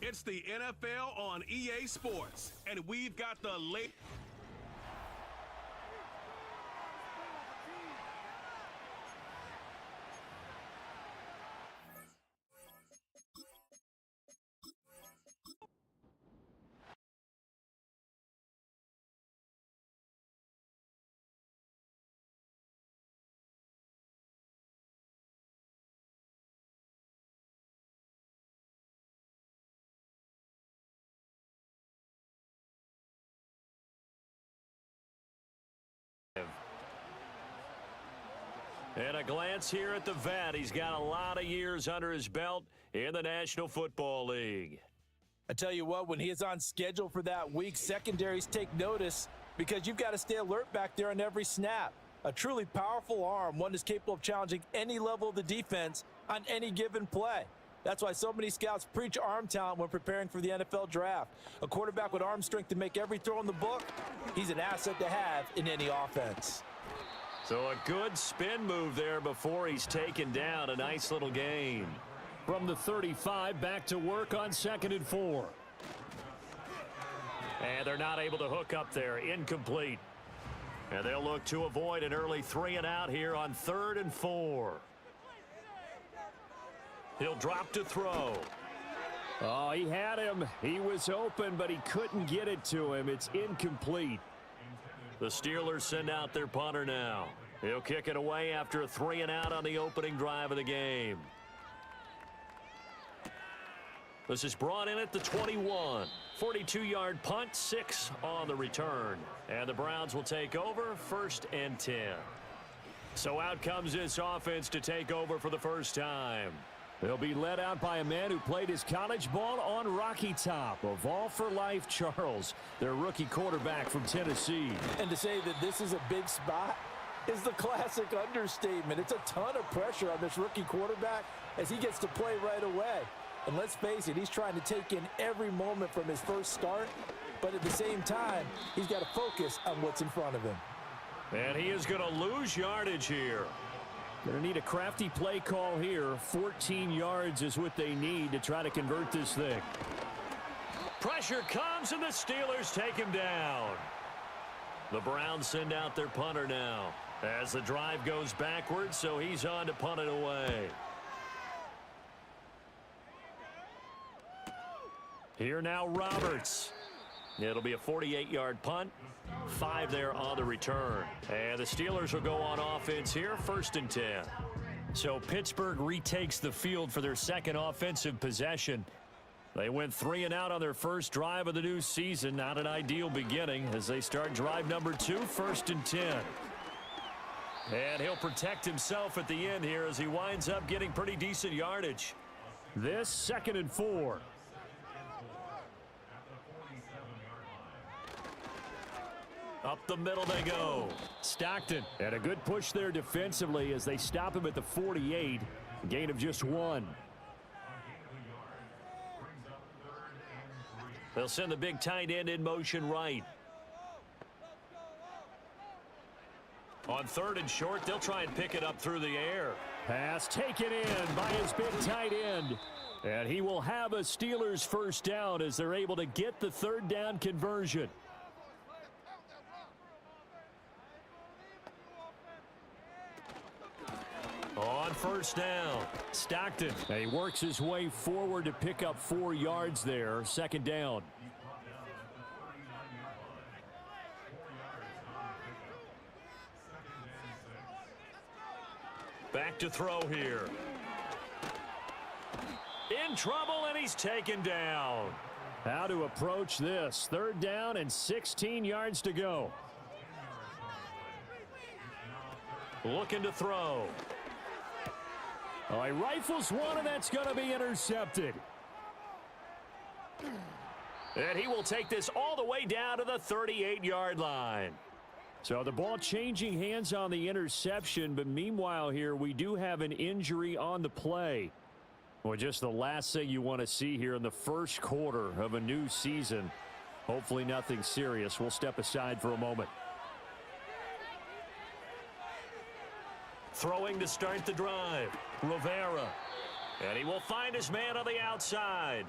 It's the NFL on EA Sports, and we've got the late. And a glance here at the vet. He's got a lot of years under his belt in the National Football League. I tell you what, when he is on schedule for that week, secondaries take notice because you've got to stay alert back there on every snap. A truly powerful arm, one that's capable of challenging any level of the defense on any given play. That's why so many scouts preach arm talent when preparing for the NFL draft. A quarterback with arm strength to make every throw in the book, he's an asset to have in any offense. So a good spin move there before he's taken down. A nice little gain. From the 35, back to work on 2nd and 4. And they're not able to hook up there. Incomplete. And they'll look to avoid an early 3-and-out here on 3rd and 4. He'll drop to throw. Oh, he had him. He was open, but he couldn't get it to him. It's incomplete. The Steelers send out their punter now. He'll kick it away after a 3-and-out on the opening drive of the game. This is brought in at the 21. 42-yard punt, 6 on the return. And the Browns will take over, 1st and 10. So out comes this offense to take over for the first time. They'll be led out by a man who played his college ball on Rocky Top. Of all for life, Charles, their rookie quarterback from Tennessee. And to say that this is a big spot is the classic understatement. It's a ton of pressure on this rookie quarterback as he gets to play right away. And let's face it, he's trying to take in every moment from his first start. But at the same time, he's got to focus on what's in front of him. And he is going to lose yardage here. Going to need a crafty play call here. 14 yards is what they need to try to convert this thing. Pressure comes, and the Steelers take him down. The Browns send out their punter now as the drive goes backwards, so he's on to punt it away. Here now, Roberts. It'll be a 48-yard punt. 5 there on the return. And the Steelers will go on offense here, 1st and 10. So Pittsburgh retakes the field for their second offensive possession. They went 3-and-out on their first drive of the new season. Not an ideal beginning as they start drive number 2, 1st and 10. And he'll protect himself at the end here as he winds up getting pretty decent yardage. This 2nd and 4. Up the middle they go. Stockton. And a good push there defensively as they stop him at the 48. Gain of just 1. They'll send the big tight end in motion right. On 3rd and short, they'll try and pick it up through the air. Pass taken in by his big tight end. And he will have a Steelers first down as they're able to get the 3rd down conversion. On 1st down, Stockton. He works his way forward to pick up 4 yards there. 2nd down. Back to throw here. In trouble, and he's taken down. How to approach this. 3rd down and 16 yards to go. Looking to throw. Oh, he rifles one, and that's going to be intercepted. And he will take this all the way down to the 38-yard line. So the ball changing hands on the interception, but meanwhile here we do have an injury on the play. Well, just the last thing you want to see here in the first quarter of a new season. Hopefully nothing serious. We'll step aside for a moment. Throwing to start the drive, Rivera. And he will find his man on the outside.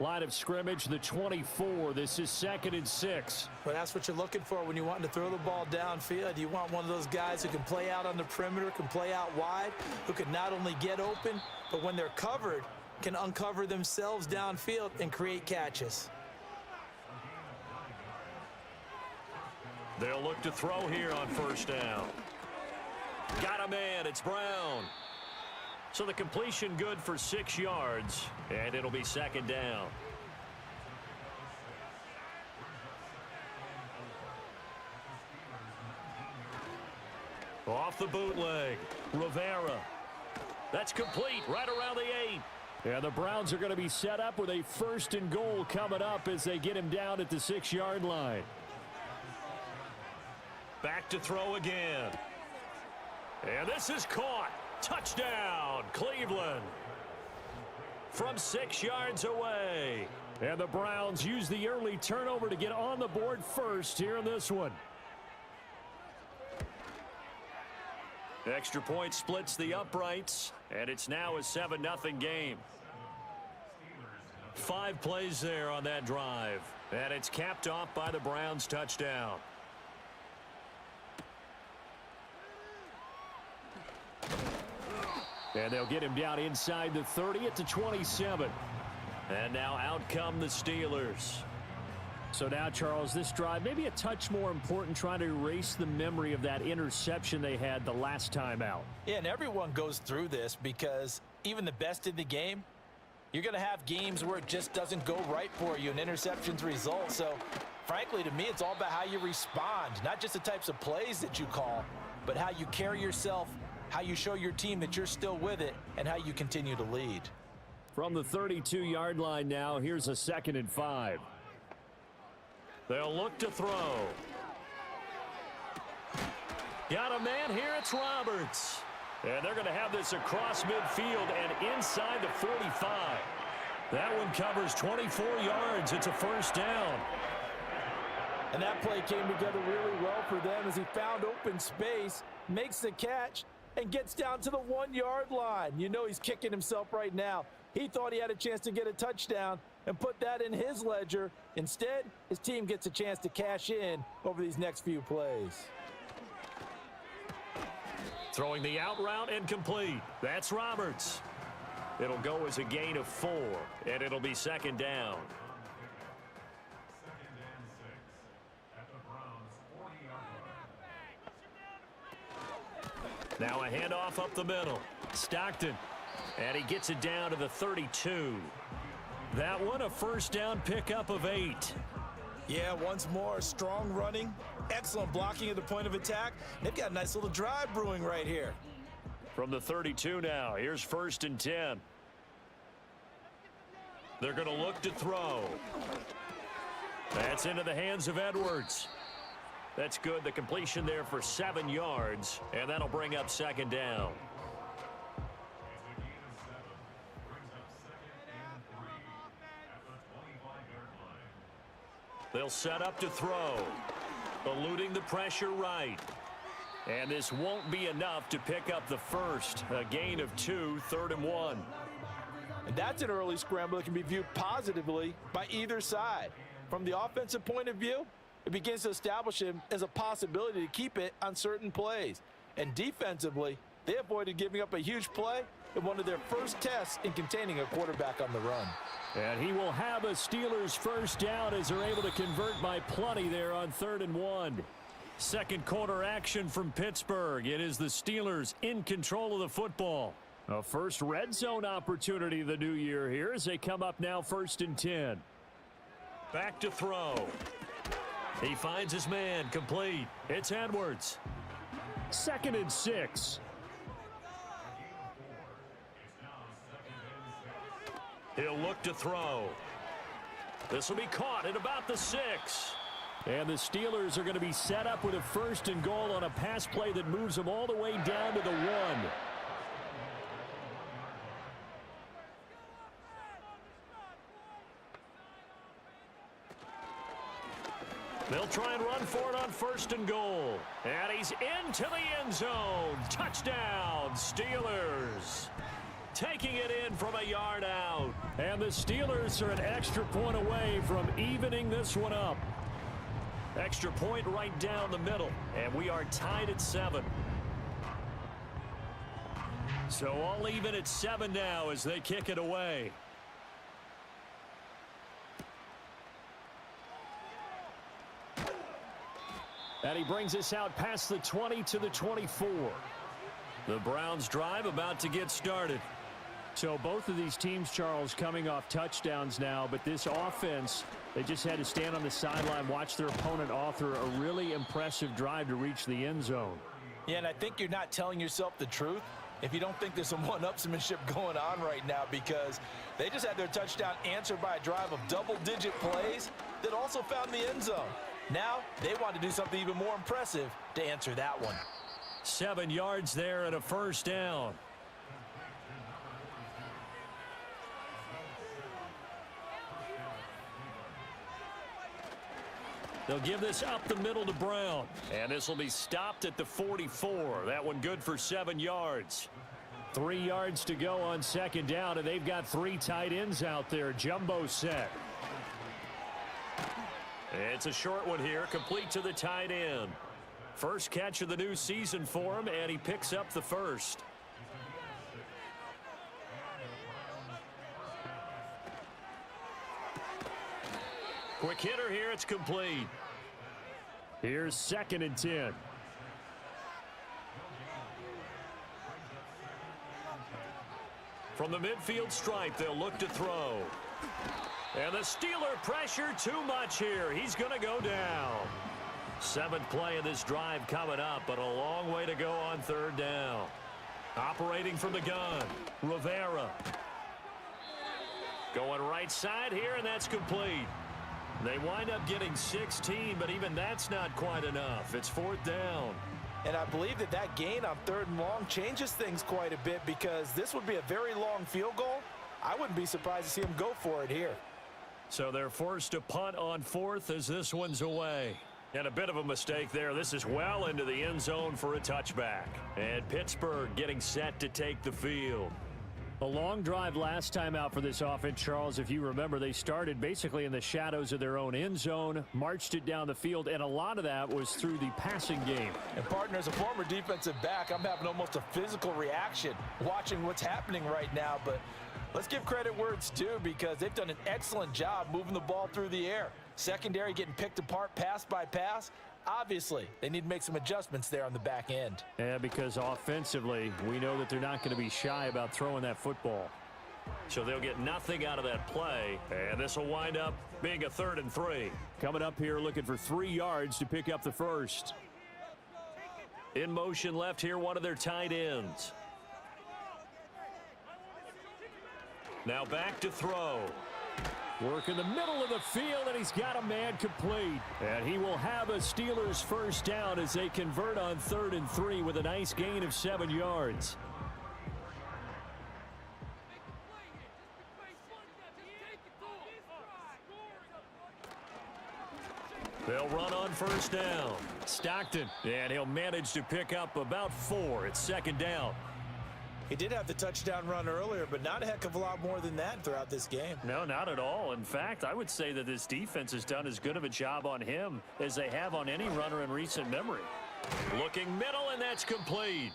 Line of scrimmage, the 24. This is 2nd and 6. But that's what you're looking for when you want to throw the ball downfield. You want one of those guys who can play out on the perimeter, can play out wide, who can not only get open, but when they're covered, can uncover themselves downfield and create catches. They'll look to throw here on 1st down. Got a man. It's Brown. So the completion good for 6 yards, and it'll be 2nd down. Off the bootleg, Rivera. That's complete right around the 8. Yeah, the Browns are going to be set up with a 1st and goal coming up as they get him down at the 6-yard line. Back to throw again. And this is caught. Touchdown, Cleveland. From 6 yards away. And the Browns use the early turnover to get on the board first here in this one. Extra point splits the uprights, and it's now a 7-0 game. 5 plays there on that drive, and it's capped off by the Browns' touchdown. And they'll get him down inside the 30 at the 27. And now out come the Steelers. So now, Charles, this drive maybe a touch more important, trying to erase the memory of that interception they had the last time out. Yeah, and everyone goes through this because even the best in the game, you're going to have games where it just doesn't go right for you and interceptions result. So, frankly, to me, it's all about how you respond, not just the types of plays that you call, but how you carry yourself, how you show your team that you're still with it, and how you continue to lead. From the 32-yard line now, here's a 2nd and 5. They'll look to throw. Got a man here. It's Roberts. And they're going to have this across midfield and inside the 45. That one covers 24 yards. It's a 1st down. And that play came together really well for them as he found open space, makes the catch, and gets down to the 1-yard line. You know he's kicking himself right now. He thought he had a chance to get a touchdown and put that in his ledger. Instead, his team gets a chance to cash in over these next few plays. Throwing the out route and complete. That's Roberts. It'll go as a gain of 4, and it'll be 2nd down. Now a handoff up the middle. Stockton. And he gets it down to the 32. That one a 1st down pickup of 8. Yeah, once more, strong running, excellent blocking at the point of attack. They've got a nice little drive brewing right here. From the 32 now, here's 1st and 10. They're going to look to throw. That's into the hands of Edwards. That's good. The completion there for 7 yards, and that'll bring up 2nd down. They'll set up to throw. Eluding the pressure right. And this won't be enough to pick up the first. A gain of 2, 3rd and 1. And that's an early scramble that can be viewed positively by either side. From the offensive point of view, it begins to establish him as a possibility to keep it on certain plays. And defensively, they avoided giving up a huge play in one of their first tests in containing a quarterback on the run. And he will have a Steelers 1st down as they're able to convert by plenty there on 3rd and 1. Second quarter action from Pittsburgh. It is the Steelers in control of the football. A first red zone opportunity of the new year here as they come up now 1st and 10. Back to throw. He finds his man, complete. It's Edwards. 2nd and 6. He'll look to throw. This will be caught at about the 6. And the Steelers are going to be set up with a 1st and goal on a pass play that moves them all the way down to the 1. They'll try and run for it on 1st and goal. And he's into the end zone. Touchdown, Steelers. Taking it in from a yard out. And the Steelers are an extra point away from evening this one up. Extra point right down the middle, and we are tied at 7. So all even at 7 now as they kick it away. And he brings us out past the 20 to the 24. The Browns drive about to get started. So both of these teams, Charles, coming off touchdowns now, but this offense, they just had to stand on the sideline, watch their opponent author a really impressive drive to reach the end zone. Yeah, and I think you're not telling yourself the truth if you don't think there's some one-upsmanship going on right now, because they just had their touchdown answered by a drive of double-digit plays that also found the end zone. Now they want to do something even more impressive to answer that one. 7 yards there and a first down. They'll give this up the middle to Brown. And this will be stopped at the 44. That one good for 7 yards. 3 yards to go on second down, and they've got 3 tight ends out there. Jumbo set. It's a short one here, complete to the tight end. First catch of the new season for him, and he picks up the first. Quick hitter here, it's complete. Here's 2nd and 10. From the midfield stripe, they'll look to throw. And the Steeler pressure too much here. He's going to go down. 7th play of this drive coming up, but a long way to go on 3rd down. Operating from the gun, Rivera. Going right side here, and that's complete. They wind up getting 16, but even that's not quite enough. It's 4th down. And I believe that gain on 3rd and long changes things quite a bit, because this would be a very long field goal. I wouldn't be surprised to see him go for it here. So they're forced to punt on 4th as this one's away. And a bit of a mistake there. This is well into the end zone for a touchback. And Pittsburgh getting set to take the field. A long drive last time out for this offense, Charles. If you remember, they started basically in the shadows of their own end zone, marched it down the field, and a lot of that was through the passing game. And partner, as a former defensive back, I'm having almost a physical reaction watching what's happening right now. But let's give credit where it's due, because they've done an excellent job moving the ball through the air. Secondary getting picked apart pass by pass. Obviously, they need to make some adjustments there on the back end. Yeah, because offensively, we know that they're not going to be shy about throwing that football. So they'll get nothing out of that play, and this will wind up being a 3rd and 3. Coming up here looking for 3 yards to pick up the first. In motion left here, one of their tight ends. Now back to throw. Work in the middle of the field, and he's got a man complete. And he will have a Steelers first down as they convert on 3rd and 3 with a nice gain of 7 yards. They'll run on first down. Stockton, and he'll manage to pick up about 4. It's 2nd down. He did have the touchdown run earlier, but not a heck of a lot more than that throughout this game. No, not at all. In fact, I would say that this defense has done as good of a job on him as they have on any runner in recent memory. Looking middle, and that's complete.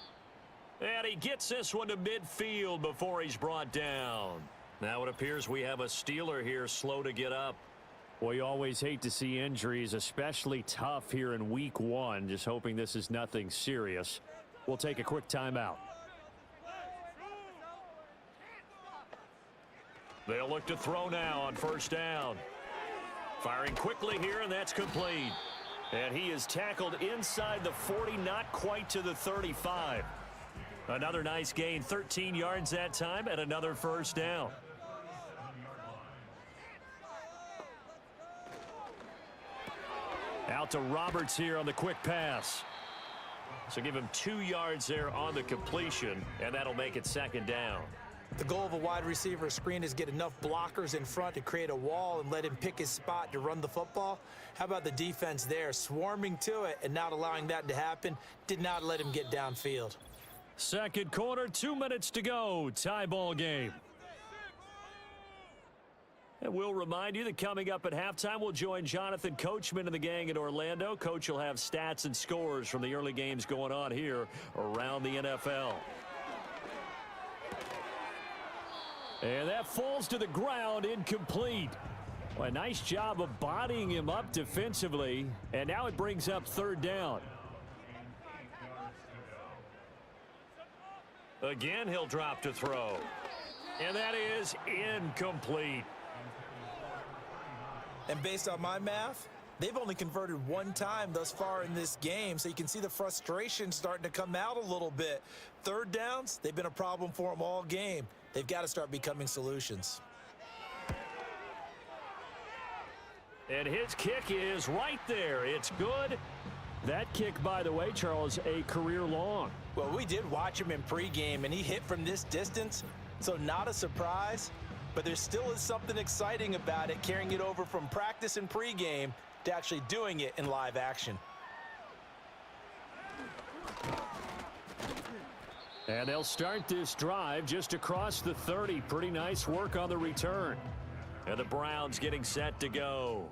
And he gets this one to midfield before he's brought down. Now it appears we have a Steeler here slow to get up. Well, you always hate to see injuries, especially tough here in week 1. Just hoping this is nothing serious. We'll take a quick timeout. They'll look to throw now on first down. Firing quickly here, and that's complete. And he is tackled inside the 40, not quite to the 35. Another nice gain, 13 yards that time, and another first down. Out to Roberts here on the quick pass. So give him 2 yards there on the completion, and that'll make it 2nd down. The goal of a wide receiver screen is get enough blockers in front to create a wall and let him pick his spot to run the football. How about the defense there, swarming to it and not allowing that to happen? Did not let him get downfield. 2nd quarter, 2 minutes to go. Tie ball game. And we'll remind you that coming up at halftime, we'll join Jonathan Coachman and the gang in Orlando. Coach will have stats and scores from the early games going on here around the NFL. And that falls to the ground, incomplete. Well, a nice job of bodying him up defensively, and now it brings up third down. Again, he'll drop to throw. And that is incomplete. And based on my math, they've only converted one time thus far in this game, so you can see the frustration starting to come out a little bit. Third downs, they've been a problem for them all game. They've got to start becoming solutions. And his kick is right there. It's good. That kick, by the way, Charles, a career long. Well, we did watch him in pregame, and he hit from this distance, so not a surprise. But there still is something exciting about it, carrying it over from practice and pregame to actually doing it in live action. And they'll start this drive just across the 30. Pretty nice work on the return. And the Browns getting set to go.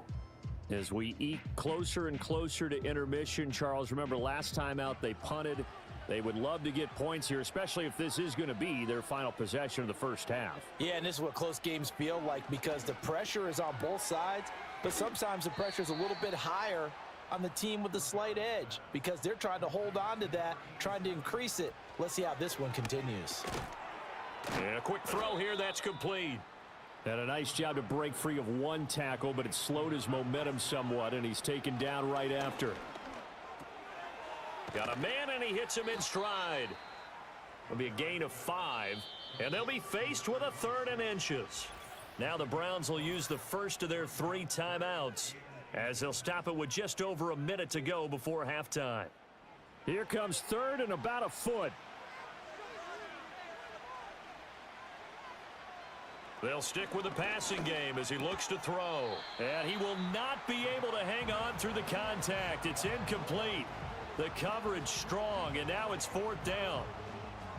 As we eke closer and closer to intermission, Charles, remember last time out they punted. They would love to get points here, especially if this is going to be their final possession of the first half. Yeah, and this is what close games feel like because the pressure is on both sides, but sometimes the pressure is a little bit higher on the team with the slight edge because they're trying to hold on to that, trying to increase it. Let's see how this one continues. And a quick throw here, that's complete. And a nice job to break free of one tackle, but it slowed his momentum somewhat, and he's taken down right after. Got a man, and he hits him in stride. It'll be a gain of 5, and they'll be faced with a 3rd and inches. Now the Browns will use the first of their 3 timeouts as they'll stop it with just over a minute to go before halftime. Here comes 3rd and about a foot. They'll stick with the passing game as he looks to throw. And he will not be able to hang on through the contact. It's incomplete. The coverage strong, and now it's 4th down.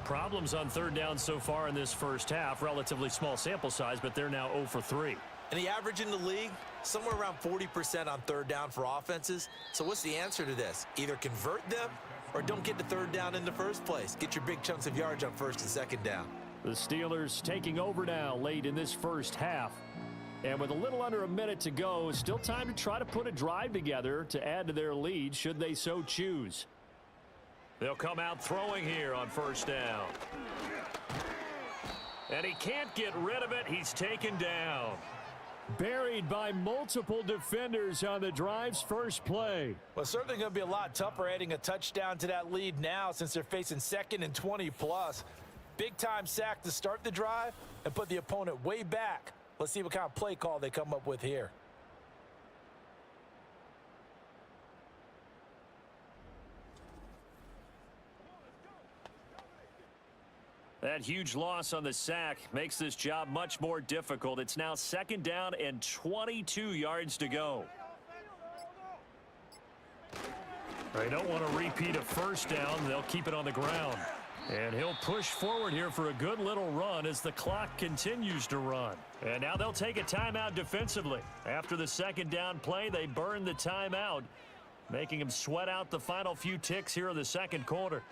Problems on 3rd down so far in this first half. Relatively small sample size, but they're now 0 for 3. And the average in the league, somewhere around 40% on 3rd down for offenses. So what's the answer to this? Either convert them or don't get to 3rd down in the first place. Get your big chunks of yards on 1st and 2nd down. The Steelers taking over now late in this first half. And with a little under a minute to go, still time to try to put a drive together to add to their lead should they so choose. They'll come out throwing here on 1st down. And he can't get rid of it. He's taken down. Buried by multiple defenders on the drive's first play. Well, it's certainly going to be a lot tougher adding a touchdown to that lead now since they're facing 2nd and 20 plus. Big-time sack to start the drive and put the opponent way back. Let's see what kind of play call they come up with here. That huge loss on the sack makes this job much more difficult. It's now 2nd down and 22 yards to go. They don't want to repeat a 1st down. They'll keep it on the ground. And he'll push forward here for a good little run as the clock continues to run. And now they'll take a timeout defensively. After the 2nd down play, they burn the timeout, making them sweat out the final few ticks here in the 2nd quarter.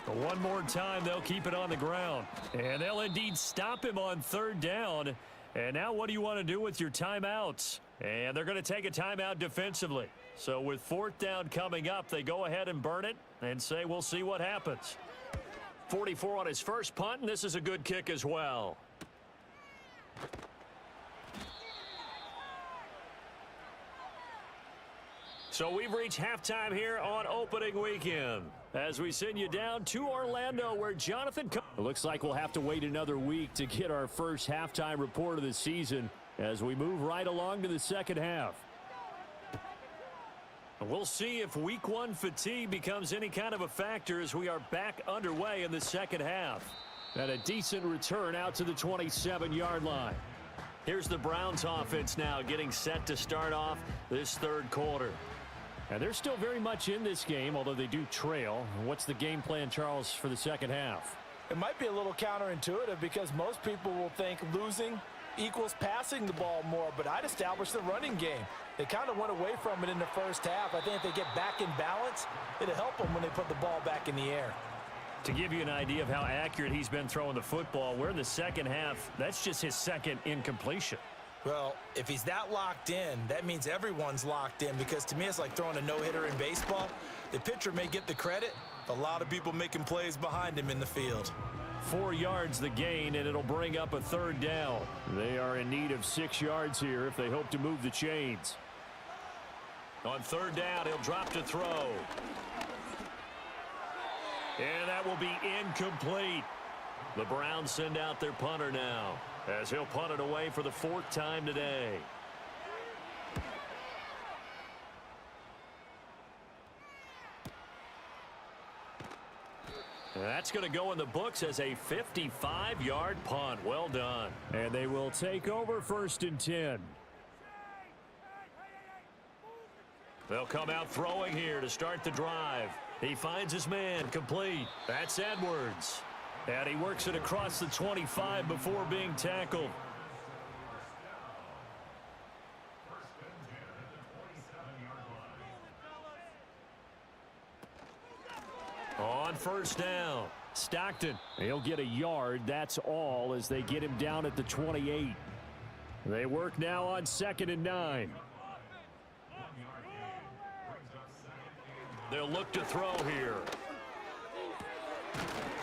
But one more time, they'll keep it on the ground. And they'll indeed stop him on 3rd down. And now what do you want to do with your timeouts? And they're going to take a timeout defensively. So with 4th down coming up, they go ahead and burn it and say we'll see what happens. 44 on his first punt, and this is a good kick as well. So we've reached halftime here on opening weekend as we send you down to Orlando where Jonathan... It looks like we'll have to wait another week to get our first halftime report of the season as we move right along to the 2nd half. We'll see if week 1 fatigue becomes any kind of a factor as we are back underway in the 2nd half. And a decent return out to the 27-yard line. Here's the Browns offense now getting set to start off this 3rd quarter. And they're still very much in this game, although they do trail. What's the game plan, Charles, for the 2nd half? It might be a little counterintuitive because most people will think losing equals passing the ball more, but I'd establish the running game. They kind of went away from it in the first half. I think if they get back in balance, it'll help them when they put the ball back in the air. To give you an idea of how accurate he's been throwing the football, we're in the second half. That's just his second incompletion. Well, if he's that locked in, that means everyone's locked in, because to me it's like throwing a no-hitter in baseball. The pitcher may get the credit, a lot of people making plays behind him in the field. 4 yards the gain, and it'll bring up a third down. They are in need of 6 yards here if they hope to move the chains. On third down, he'll drop to throw. And that will be incomplete. The Browns send out their punter now, as he'll punt it away for the 4th time today. And that's going to go in the books as a 55-yard punt. Well done. And they will take over 1st and 10. They'll come out throwing here to start the drive. He finds his man, complete. That's Edwards. And he works it across the 25 before being tackled. On first down, Stockton. He'll get a yard, that's all, as they get him down at the 28. They work now on 2nd and 9. They'll look to throw here.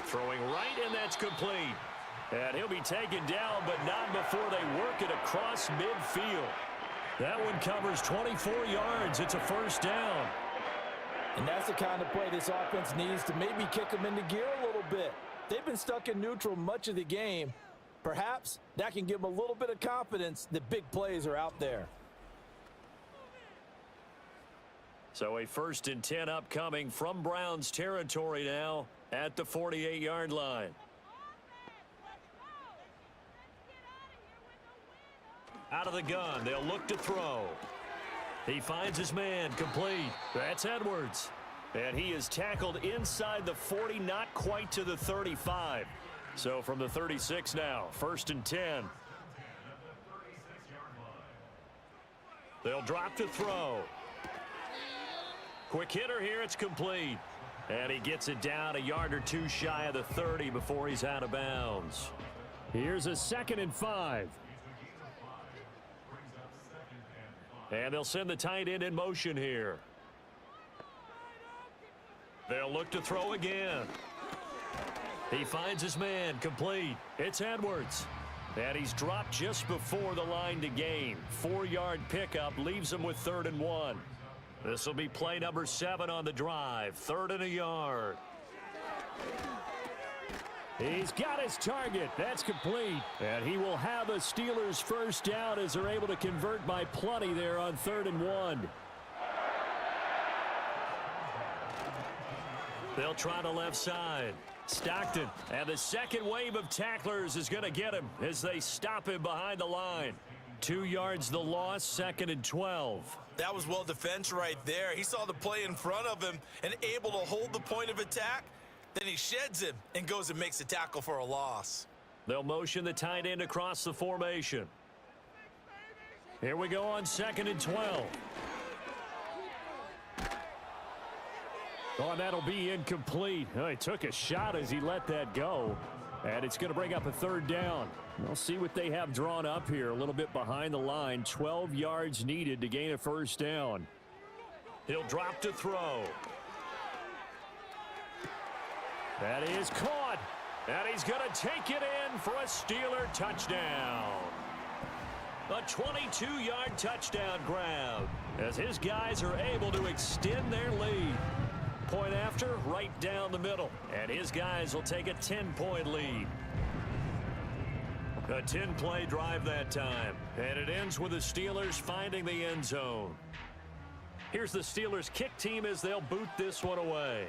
Throwing right, and that's complete. And he'll be taken down, but not before they work it across midfield. That one covers 24 yards. It's a first down. And that's the kind of play this offense needs to maybe kick them into gear a little bit. They've been stuck in neutral much of the game. Perhaps that can give them a little bit of confidence that big plays are out there. So a 1st and 10 upcoming from Browns territory now at the 48-yard line. Out of the gun, they'll look to throw. He finds his man, complete. That's Edwards. And he is tackled inside the 40, not quite to the 35. So from the 36 now, 1st and 10. They'll drop to throw. Quick hitter here, it's complete. And he gets it down a yard or two shy of the 30 before he's out of bounds. Here's a 2nd and 5. And they'll send the tight end in motion here. They'll look to throw again. He finds his man, complete. It's Edwards. And he's dropped just before the line to gain. 4-yard pickup leaves him with 3rd and 1. This will be play number 7 on the drive. 3rd and a yard. He's got his target. That's complete. And he will have a Steelers first down as they're able to convert by plenty there on 3rd and 1. They'll try the left side. Stockton. And the second wave of tacklers is going to get him as they stop him behind the line. 2 yards the loss, 2nd and 12. That was well defense right there. He saw the play in front of him and able to hold the point of attack. Then he sheds him and goes and makes a tackle for a loss. They'll motion the tight end across the formation. Here we go on 2nd and 12. Oh, that'll be incomplete. Oh, he took a shot as he let that go. And it's going to bring up a 3rd down. We'll see what they have drawn up here. A little bit behind the line. 12 yards needed to gain a first down. He'll drop to throw. That is caught. And he's going to take it in for a Steeler touchdown. A 22-yard touchdown grab as his guys are able to extend their lead. Point after, right down the middle. And his guys will take a 10-point lead. A 10-play drive that time. And it ends with the Steelers finding the end zone. Here's the Steelers kick team as they'll boot this one away.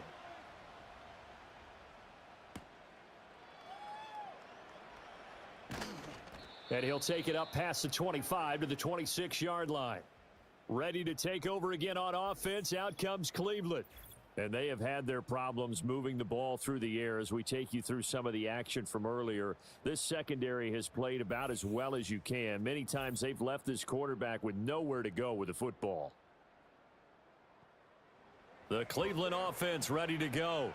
And he'll take it up past the 25 to the 26-yard line. Ready to take over again on offense. Out comes Cleveland. And they have had their problems moving the ball through the air as we take you through some of the action from earlier. This secondary has played about as well as you can. Many times they've left this quarterback with nowhere to go with the football. The Cleveland offense ready to go.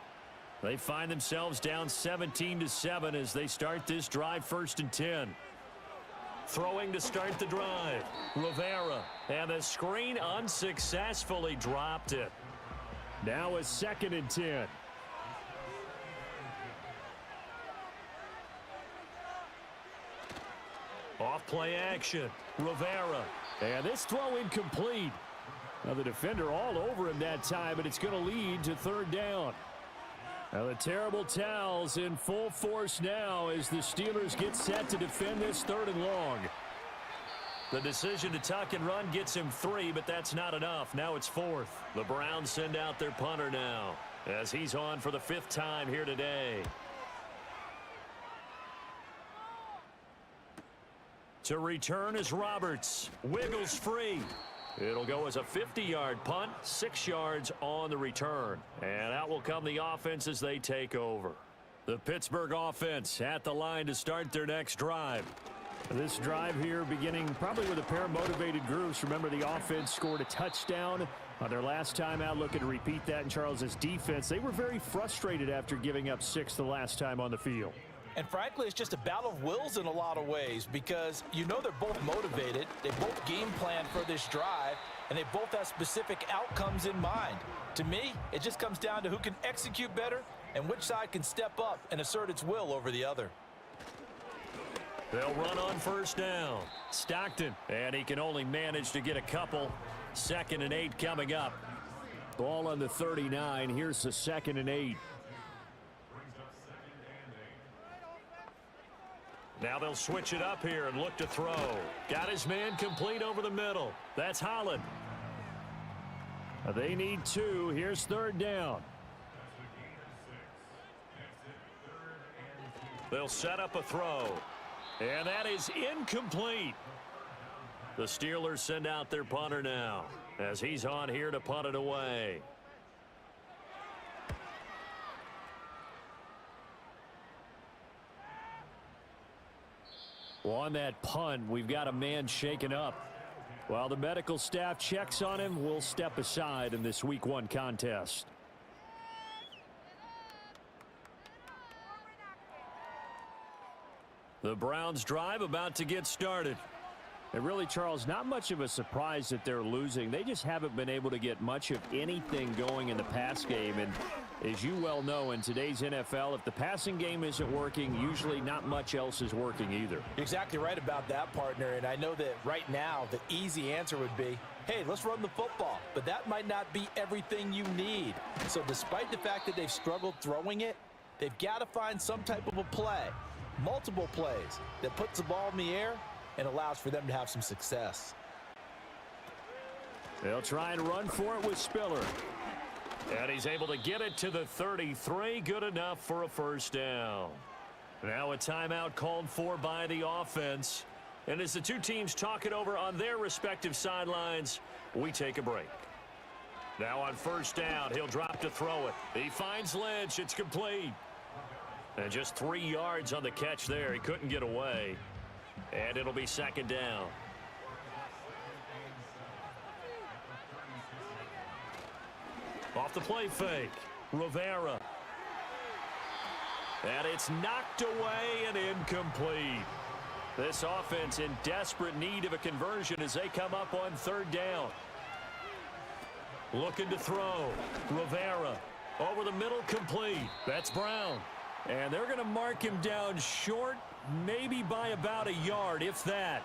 They find themselves down 17-7 as they start this drive, 1st and 10. Throwing to start the drive. Rivera. And the screen unsuccessfully dropped it. Now a 2nd and 10. Off play action. Rivera. And this throw incomplete. Now the defender all over him that time, but it's going to lead to 3rd down. Now the terrible towels in full force now as the Steelers get set to defend this 3rd and long. The decision to tuck and run gets him 3, but that's not enough. Now it's 4th. The Browns send out their punter now as he's on for the 5th time here today. To return is Roberts. Wiggles free. It'll go as a 50-yard punt, 6 yards on the return. And out will come the offense as they take over. The Pittsburgh offense at the line to start their next drive. This drive here beginning probably with a pair of motivated groups. Remember, the offense scored a touchdown on their last time out. Looking to repeat that in Charles's defense. They were very frustrated after giving up 6 the last time on the field. And frankly, it's just a battle of wills in a lot of ways because you know they're both motivated. They both game plan for this drive, and they both have specific outcomes in mind. To me, it just comes down to who can execute better and which side can step up and assert its will over the other. They'll run on 1st down. Stockton, and he can only manage to get a couple. 2nd and 8 coming up. Ball on the 39. Here's the 2nd and 8. Now they'll switch it up here and look to throw. Got his man complete over the middle. That's Holland. They need 2. Here's 3rd down. They'll set up a throw. And that is incomplete. The Steelers send out their punter now as he's on here to punt it away. Well, on that punt, we've got a man shaken up. While the medical staff checks on him, we'll step aside in this Week 1 contest. The Browns drive about to get started. And really, Charles, not much of a surprise that they're losing. They just haven't been able to get much of anything going in the pass game. And as you well know, in today's NFL, if the passing game isn't working, usually not much else is working either. You're exactly right about that, partner. And I know that right now the easy answer would be, hey, let's run the football. But that might not be everything you need. So despite the fact that they've struggled throwing it, they've got to find some type of a play, multiple plays, that puts the ball in the air and allows for them to have some success. They'll try and run for it with Spiller. And he's able to get it to the 33. Good enough for a 1st down. Now a timeout called for by the offense. And as the two teams talk it over on their respective sidelines, we take a break. Now on 1st down, he'll drop to throw it. He finds Lynch. It's complete. And just 3 yards on the catch there. He couldn't get away. And it'll be 2nd down. Off the play fake. Rivera. And it's knocked away and incomplete. This offense in desperate need of a conversion as they come up on 3rd down. Looking to throw. Rivera. Over the middle, complete. That's Brown. And they're going to mark him down short, maybe by about a yard, if that.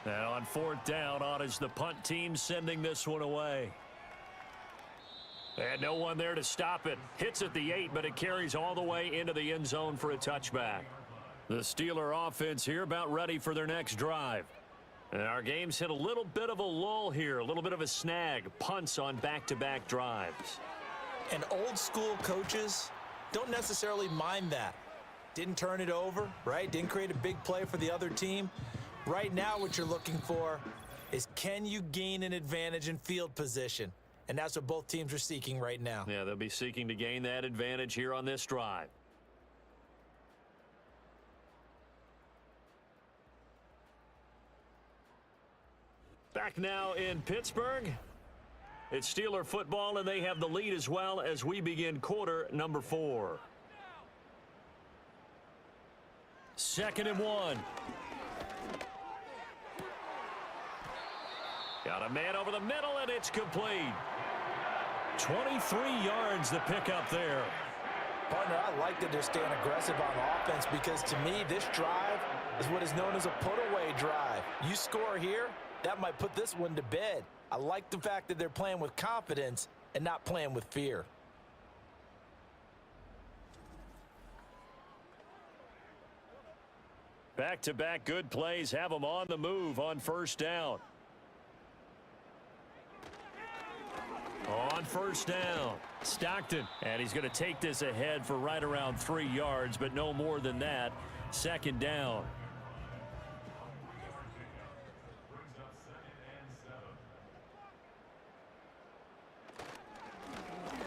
Now on 4th down, on is the punt team sending this one away. And no one there to stop it. Hits at the 8, but it carries all the way into the end zone for a touchback. The Steeler offense here about ready for their next drive. And our game's hit a little bit of a lull here, a little bit of a snag. Punts on back-to-back drives. And old school coaches don't necessarily mind that. Didn't turn it over, right? Didn't create a big play for the other team. Right now what you're looking for is can you gain an advantage in field position? And that's what both teams are seeking right now. Yeah, they'll be seeking to gain that advantage here on this drive. Back now in Pittsburgh. It's Steeler football, and they have the lead as well as we begin quarter number 4. 2nd and 1. Got a man over the middle, and it's complete. 23 yards to pick up there. Partner, I like that they're staying aggressive on offense because to me, this drive is what is known as a put-away drive. You score here, that might put this one to bed. I like the fact that they're playing with confidence and not playing with fear. Back-to-back good plays have them on the move on 1st down. On 1st down, Stockton, and he's going to take this ahead for right around 3 yards, but no more than that. 2nd down.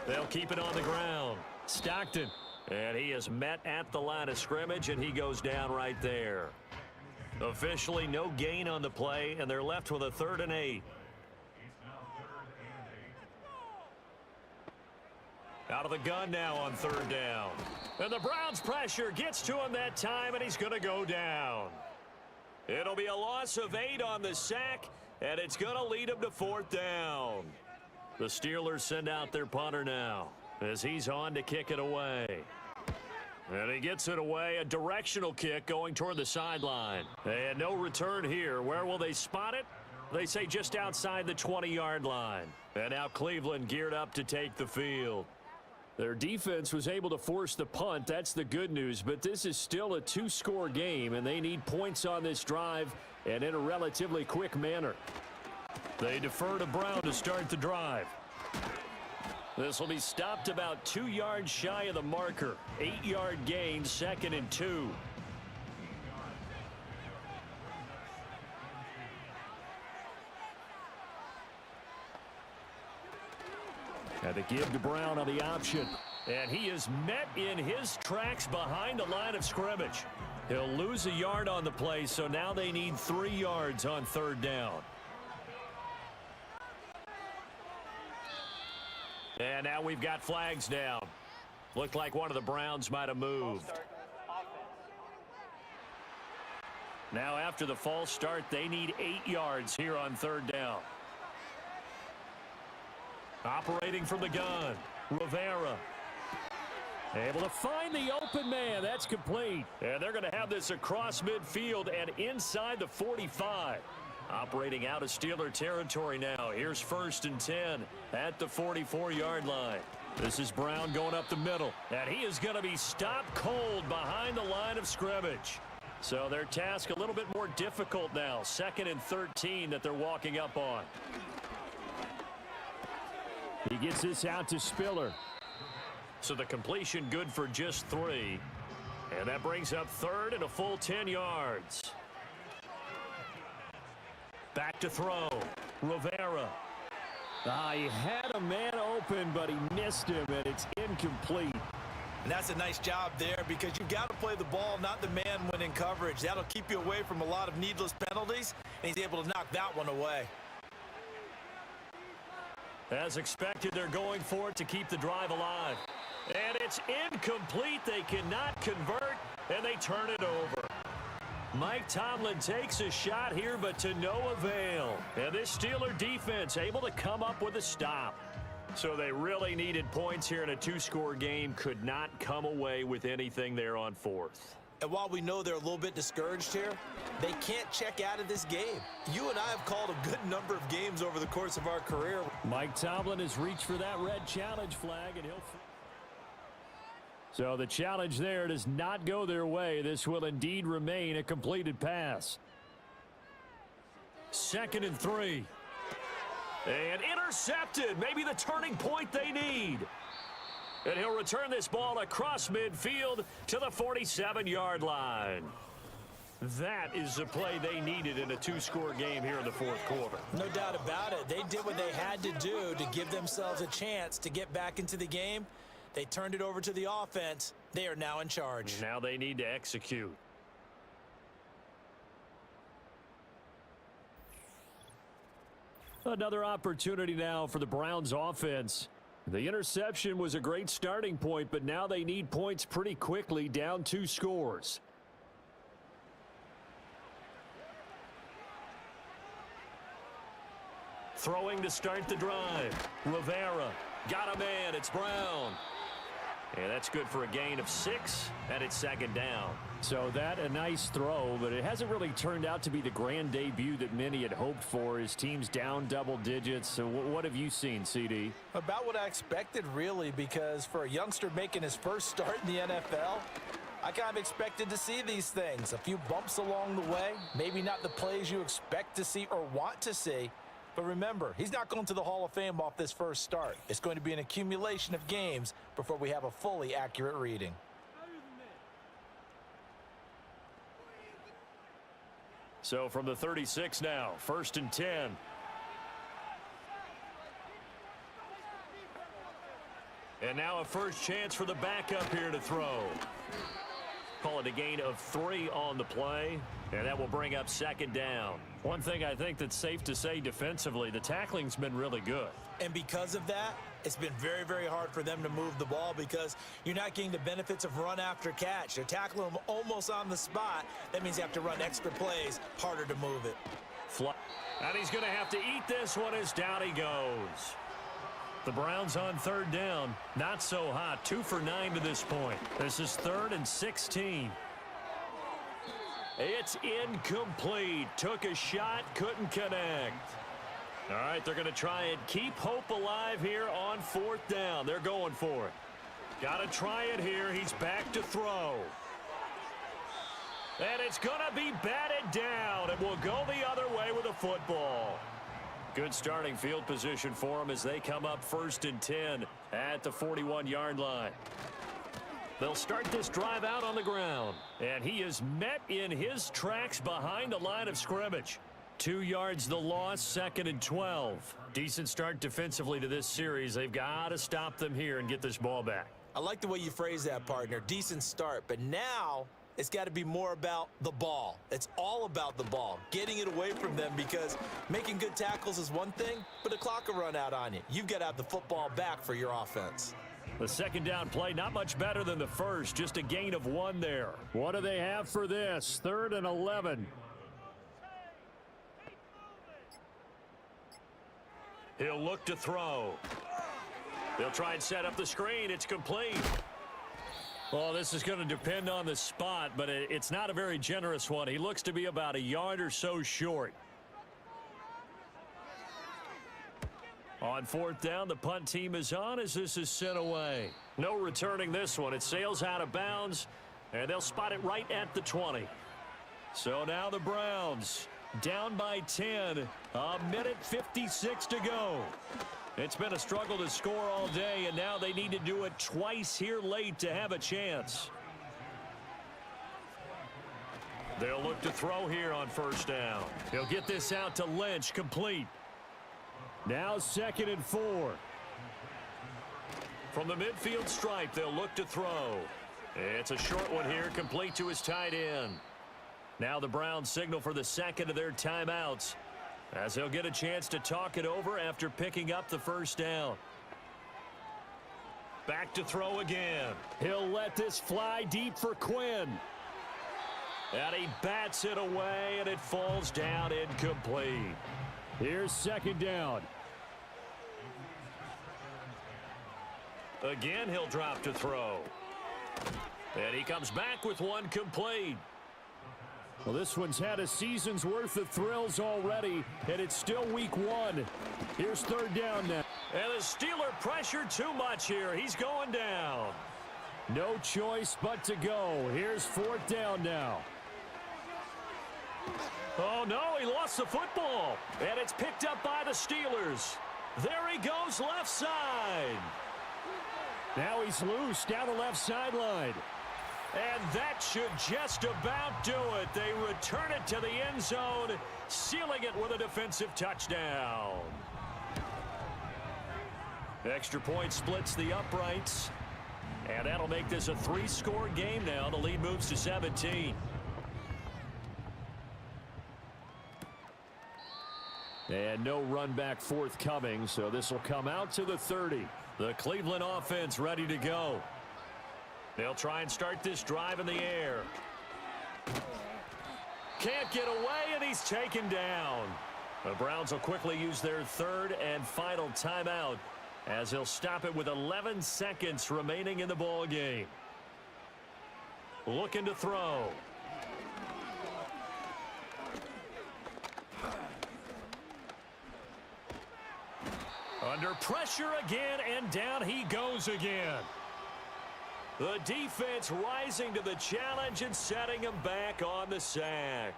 They'll keep it on the ground. Stockton, and he is met at the line of scrimmage, and he goes down right there. Officially no gain on the play, and they're left with a 3rd and 8. Out of the gun now on 3rd down. And the Browns' pressure gets to him that time, and he's going to go down. It'll be a loss of 8 on the sack, and it's going to lead him to 4th down. The Steelers send out their punter now as he's on to kick it away. And he gets it away, a directional kick going toward the sideline. And no return here. Where will they spot it? They say just outside the 20-yard line. And now Cleveland geared up to take the field. Their defense was able to force the punt. That's the good news. But this is still a 2-score game, and they need points on this drive and in a relatively quick manner. They defer to Brown to start the drive. This will be stopped about 2 yards shy of the marker. 8-yard gain, 2nd and 2. And to give to Brown on the option. And he is met in his tracks behind the line of scrimmage. He'll lose a yard on the play, so now they need 3 yards on 3rd down. And now we've got flags down. Looked like one of the Browns might have moved. Now after the false start, they need 8 yards here on 3rd down. Operating from the gun, Rivera. Able to find the open man. That's complete. And they're going to have this across midfield and inside the 45. Operating out of Steeler territory now. Here's 1st and 10 at the 44-yard line. This is Brown going up the middle. And he is going to be stopped cold behind the line of scrimmage. So their task a little bit more difficult now. 2nd and 13 that they're walking up on. He gets this out to Spiller. So the completion good for just 3. And that brings up 3rd and a full 10 yards. Back to throw. Rivera. He had a man open, but he missed him, and it's incomplete. And that's a nice job there because you've got to play the ball, not the man when in coverage. That'll keep you away from a lot of needless penalties, and he's able to knock that one away. As expected, they're going for it to keep the drive alive. And it's incomplete. They cannot convert, and they turn it over. Mike Tomlin takes a shot here, but to no avail. And this Steeler defense able to come up with a stop. So they really needed points here in a 2-score game. Could not come away with anything there on 4th. And while we know they're a little bit discouraged here, they can't check out of this game. You and I have called a good number of games over the course of our career. Mike Tomlin has reached for that red challenge flag, and he'll... So the challenge there does not go their way. This will indeed remain a completed pass. 2nd and 3. And intercepted. Maybe the turning point they need. And he'll return this ball across midfield to the 47-yard line. That is the play they needed in a two-score game here in the fourth quarter. No doubt about it. They did what they had to do to give themselves a chance to get back into the game. They turned it over to the offense. They are now in charge. Now they need to execute. Another opportunity now for the Browns offense. The interception was a great starting point, but now they need points pretty quickly, down 2 scores. Throwing to start the drive. Rivera got a man. It's Brown. And that's good for a gain of 6, and it's second down. So that a nice throw, but it hasn't really turned out to be the grand debut that many had hoped for. His team's down double digits. So what have you seen, CD? About what I expected, really, because for a youngster making his first start in the NFL, I kind of expected to see these things. A few bumps along the way, maybe not the plays you expect to see or want to see. But remember, he's not going to the Hall of Fame off this first start. It's going to be an accumulation of games before we have a fully accurate reading. So from the 36 now, 1st and 10. And now a first chance for the backup here to throw. Call it a gain of 3 on the play, and that will bring up second down. One thing I think that's safe to say defensively, the tackling's been really good. And because of that, it's been very, very hard for them to move the ball because you're not getting the benefits of run after catch. They're tackling them almost on the spot. That means you have to run extra plays, harder to move it. And he's going to have to eat this one as down he goes. The Browns on 3rd down. Not so hot. 2 for 9 to this point. This is 3rd and 16. It's incomplete. Took a shot, couldn't connect. All right, they're going to try and keep hope alive here on 4th down. They're going for it. Got to try it here. He's back to throw. And it's going to be batted down. It will go the other way with a football. Good starting field position for them as they come up 1st and 10 at the 41-yard line. They'll start this drive out on the ground. And he is met in his tracks behind the line of scrimmage. 2 yards the loss, 2nd and 12. Decent start defensively to this series. They've got to stop them here and get this ball back. I like the way you phrase that, partner. Decent start. But now it's got to be more about the ball. It's all about the ball, getting it away from them, because making good tackles is one thing, but the clock will run out on you. You've got to have the football back for your offense. The second down play, not much better than the first, just a gain of 1 there. What do they have for this? 3rd and 11. He'll look to throw. They'll try and set up the screen. It's complete. Well, this is going to depend on the spot, but it's not a very generous one. He looks to be about a yard or so short. On 4th down, the punt team is on as this is sent away. No returning this one. It sails out of bounds, and they'll spot it right at the 20. So now the Browns down by 10. A minute 56 to go. It's been a struggle to score all day, and now they need to do it twice here late to have a chance. They'll look to throw here on 1st down. He'll get this out to Lynch, complete. Now 2nd and 4. From the midfield stripe, they'll look to throw. It's a short one here, complete to his tight end. Now the Browns signal for the second of their timeouts, as they'll get a chance to talk it over after picking up the 1st down. Back to throw again. He'll let this fly deep for Quinn. And he bats it away, and it falls down incomplete. Here's 2nd down. Again, he'll drop to throw. And he comes back with one complete. Well, this one's had a season's worth of thrills already, and it's still week 1. Here's 3rd down now. And the Steeler pressure too much here. He's going down. No choice but to go. Here's 4th down now. Oh, no, he lost the football. And it's picked up by the Steelers. There he goes left side. Now he's loose down the left sideline. And that should just about do it. They return it to the end zone, sealing it with a defensive touchdown. Extra point splits the uprights. And that'll make this a 3-score game now. The lead moves to 17. And no run back forthcoming, so this will come out to the 30. The Cleveland offense ready to go. They'll try and start this drive in the air. Can't get away, and he's taken down. The Browns will quickly use their third and final timeout as they'll stop it with 11 seconds remaining in the ball game. Looking to throw. Under pressure again, and down he goes again. The defense rising to the challenge and setting him back on the sack.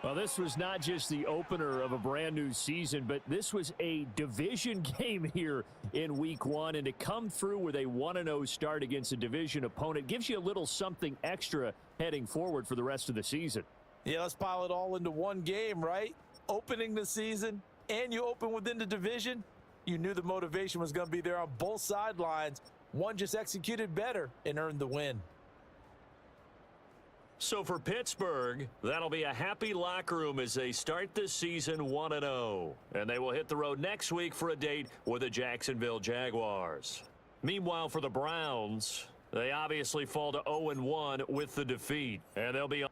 Well, this was not just the opener of a brand new season, but this was a division game here in week 1. And to come through with a 1-0 start against a division opponent gives you a little something extra heading forward for the rest of the season. Yeah, let's pile it all into one game, right? Opening the season, and you open within the division. You knew the motivation was going to be there on both sidelines. One just executed better and earned the win. So for Pittsburgh, that'll be a happy locker room as they start this season 1-0. And they will hit the road next week for a date with the Jacksonville Jaguars. Meanwhile, for the Browns, they obviously fall to 0-1 with the defeat. And they'll be on